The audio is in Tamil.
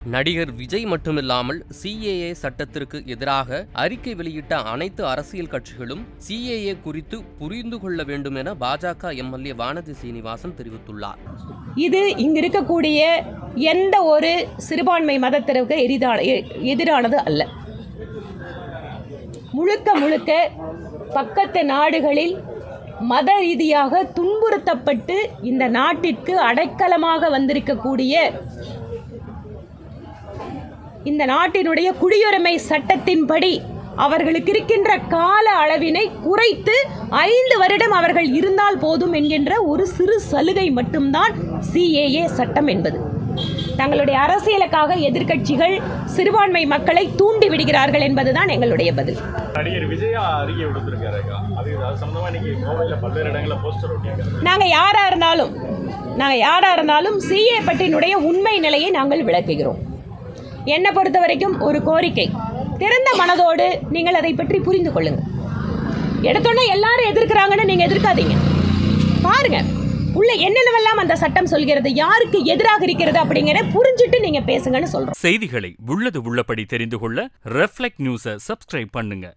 நடிகர் விஜய் மட்டுமில்லாமல் சிஏஏ சட்டத்திற்கு எதிராக அறிக்கை வெளியிட்ட அனைத்து அரசியல் கட்சிகளும் சிஏஏ குறித்து புரிந்து கொள்ள வேண்டும் என பாஜக எம்எல்ஏ வானதி சீனிவாசன் தெரிவித்துள்ளார். இது இங்கு இருக்கக்கூடிய எந்த ஒரு சிறுபான்மை மதத்திற்கு எதிரானது அல்ல. முழுக்க முழுக்க பக்கத்து நாடுகளில் மத ரீதியாக துன்புறுத்தப்பட்டு இந்த நாட்டிற்கு அடைக்கலமாக வந்திருக்கக்கூடிய இந்த நாட்டினுடைய குடியுரிமை சட்டத்தின்படி அவர்களுக்கு இருக்கின்ற கால அளவினை குறைத்து 5 வருடம் அவர்கள் இருந்தால் போதும் என்கின்ற ஒரு சிறு சலுகை மட்டும்தான் சிஏஏ சட்டம் என்பது. தங்களுடைய அரசியலுக்காக எதிர்க்கட்சிகள் சிறுபான்மை மக்களை தூண்டி விடுகிறார்கள் என்பதுதான் எங்களுடைய பதில். நடிகர் விஜயா அறிக்கை விடுத்திருக்காரு. நாங்கள் யாரா இருந்தாலும் சிஏ பற்றினுடைய உண்மை நிலையை நாங்கள் விளக்குகிறோம். என்னை பொறுத்த வரைக்கும் ஒரு கோரிக்கை, திறந்த மனதோடு நீங்கள் அதை பற்றி புரிந்து கொள்ளுங்கள். எடுத்தோன்னே எல்லாரும் எதிர்க்கிறாங்கன்னு நீங்கள் எதிர்க்காதீங்க. பாருங்க உள்ள என்னென்னவெல்லாம் அந்த சட்டம் சொல்கிறது, யாருக்கு எதிராக இருக்கிறது அப்படிங்கிற புரிஞ்சுட்டு நீங்க பேசுங்கன்னு சொல்றோம். செய்திகளை உள்ளது உள்ளபடி தெரிந்து கொள்ள ரெஃப்ளெக்ட் நியூஸை சப்ஸ்கிரைப் பண்ணுங்க.